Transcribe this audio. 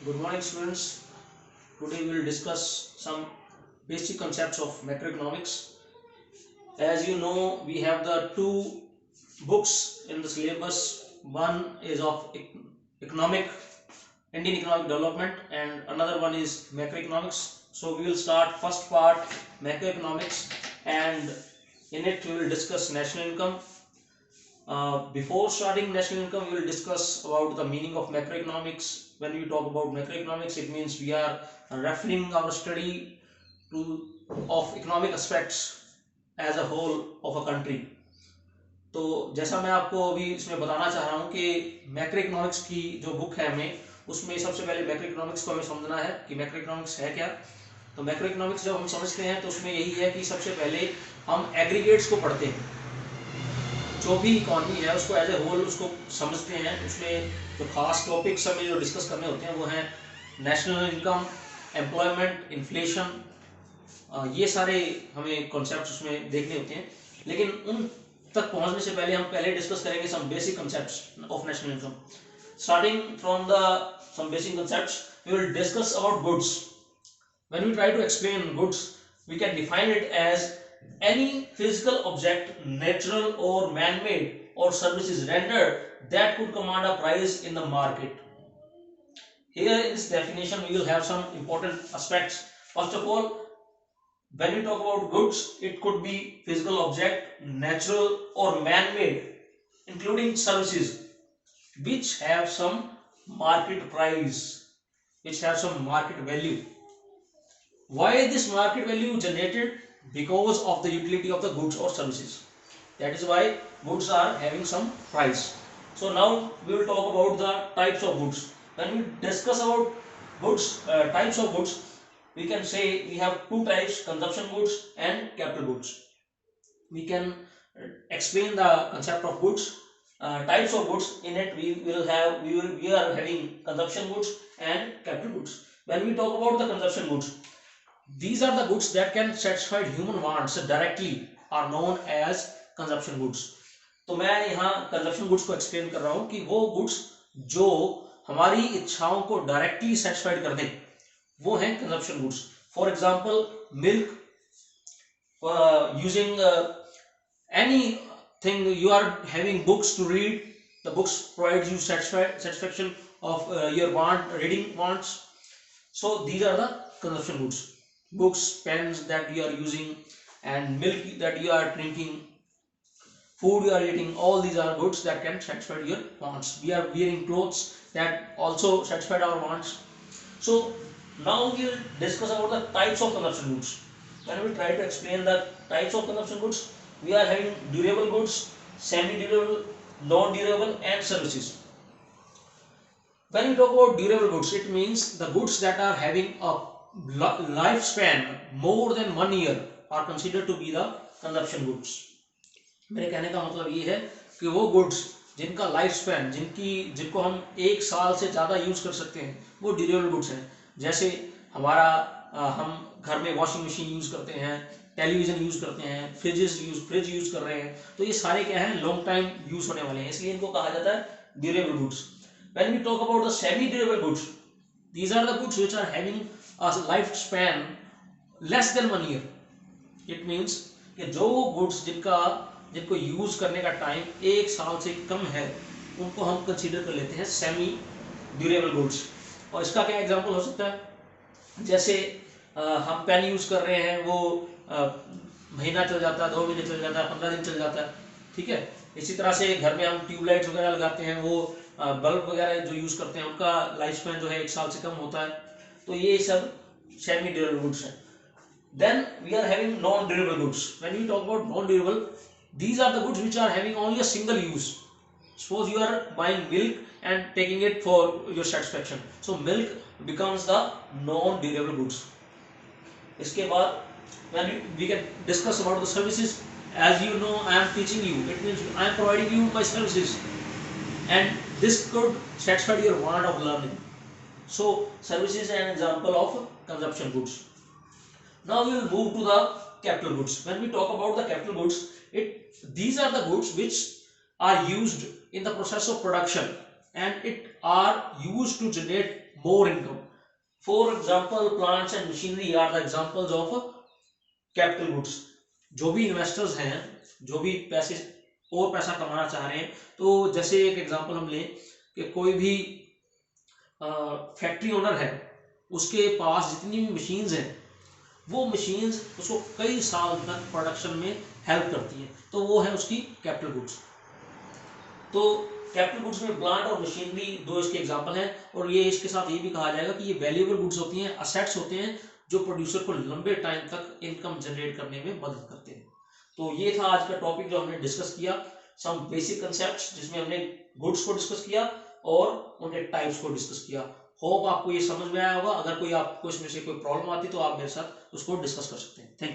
Good morning, students. Today we will discuss some basic concepts of macroeconomics. As you know, we have the two books in the syllabus. One is of economic Indian economic development, and another one is macroeconomics. So we will start first part macroeconomics, and in it we will discuss national income. Before starting national income, we will discuss about the meaning of macroeconomics. When we talk about macroeconomics, it means we are referring our study to of economic aspects as a whole of a country. तो जैसा मैं आपको अभी इसमें बताना चाह रहा हूँ कि मैक्रो इकोनॉमिक्स की जो बुक है हमें उसमें सबसे पहले मैक्रो इकोनॉमिक्स को हमें समझना है कि मैक्रो इकोनॉमिक्स है क्या। तो मैक्रो इकोनॉमिक्स जब हम समझते हैं तो उसमें यही है कि सबसे पहले हम एग्रीगेट्स को पढ़ते हैं, जो भी इकॉनमी है उसको एज ए होल उसको समझते हैं। उसमें जो खास टॉपिक्स हमें जो डिस्कस करने होते हैं वो हैं नेशनल इनकम, एम्प्लॉयमेंट, इन्फ्लेशन, ये सारे हमें कॉन्सेप्ट्स उसमें देखने होते हैं। लेकिन उन तक पहुंचने से पहले हम पहले डिस्कस करेंगे some basic concepts of national income. Starting from the some basic concepts we will discuss about goods. When we try to explain goods, we can define it as any physical object, natural or man-made, or services rendered that could command a price in the market. Here in this definition, we will have some important aspects. First of all, when we talk about goods, it could be physical object, natural or man-made, including services which have some market price, which have some market value. Why this market value generated? Because of the utility of the goods or services. That is why goods are having some price. So now we will talk about the types of goods. When we discuss about goods, types of goods, we can say we have two types: consumption goods and capital goods. We can explain the concept of goods, types of goods. In it we are having consumption goods and capital goods. When we talk about the consumption goods, these are the goods that can satisfy human wants directly are known as consumption goods. तो मैं यहाँ consumption goods को explain कर रहा हूँ कि वो goods जो हमारी इच्छाओं को directly satisfied कर दें वो हैं consumption goods. For example, milk, using anything, you are having books to read, the books provides you satisfaction of your reading wants. So these are the consumption goods. Books, pens that you are using, and milk that you are drinking, food you are eating, all these are goods that can satisfy your wants. We are wearing clothes that also satisfy our wants. So now we will discuss about the types of consumption goods. When we try to explain the types of consumption goods, we are having durable goods, semi-durable, non-durable, and services. When we talk about durable goods, it means the goods that are having a lifespan more than 1 year are considered to be the consumption goods. मेरे कहने का मतलब ये है कि वो goods जिनका life span, जिनको हम 1 साल से ज़्यादा यूज़ कर सकते हैं, वो ड्यूरेबल गुड्स हैं। जैसे हमारा हम घर में वॉशिंग मशीन यूज़ करते हैं, टेलीविज़न यूज़ करते हैं, फ्रिज यूज़ कर रहे हैं, तो ये सारे क्या हैं, लॉन्ग टाइम यूज़ होने वाले हैं, इसलिए इनको कहा जाता है durable goods. When we talk about the semi durable goods, these are the goods which are having a lifespan less than 1 year. It means कि जो गुड्स जिनको यूज करने का टाइम 1 साल से कम है उनको हम कंसीडर कर लेते हैं सेमी ड्यूरेबल गुड्स. और इसका क्या एग्जांपल हो सकता है? जैसे हम पेन यूज कर रहे हैं, वो महीना चल जाता है, 2 महीने चल जाता है, 15 दिन चल जाता है, ठीक है. इसी तरह से घर में हम ट्यूबलाइट्स वगैरह लगाते हैं, वो बल्ब वगैरह जो यूज करते हैं उनका लाइफ स्पैन जो है 1 साल से कम होता है. तो ये सब सेमी ड्यूरेबल गुड्स हैं. Then we are having non-durable goods. When we talk about non-durable, these are the goods which are having only a single use. Suppose you are buying milk and taking it for your satisfaction, so milk becomes the non-durable goods. इसके बाद when we can discuss about the services. As you know, I am teaching you, it means I am providing you my services, and this could satisfy your want of learning. So services is an example of consumption goods. Now we will move to the capital goods. When we talk about the capital goods, these are the goods which are used in the process of production, and it are used to generate more income. For example, plants and machinery are the examples of capital goods. जो भी investors हैं, जो भी पैसे और पैसा कमाना चाह रहे हैं, तो जैसे एक एग्जांपल हम लें कि कोई भी फैक्ट्री ओनर है, उसके पास जितनी भी मशीन्स हैं, वो मशीन्स उसको कई साल तक प्रोडक्शन में हेल्प करती हैं, तो वो है उसकी कैपिटल गुड्स। तो कैपिटल गुड्स में प्लांट और मशीनरी दो इसके एग्जांपल हैं, और ये इसके साथ ये भी कहा जाएगा कि ये वैल्यूएबल गुड्स होती हैं, असेट्स होते हैं जो प्रोड्यूसर को लंबे टाइम तक इनकम जनरेट करने में मदद करते हैं। तो ये था आज का टॉपिक जो हमने डिस्कस किया, सम बेसिक कंसेप्ट्स, जिसमें हमने गुड्स को डिस्कस किया और उनके टाइप्स को डिस्कस किया। होप आपको ये समझ में आया होगा। अगर कोई आपको इसमें से कोई प्रॉब्लम आती तो आप मेरे साथ उसको डिस्कस कर सकते हैं। Thank you.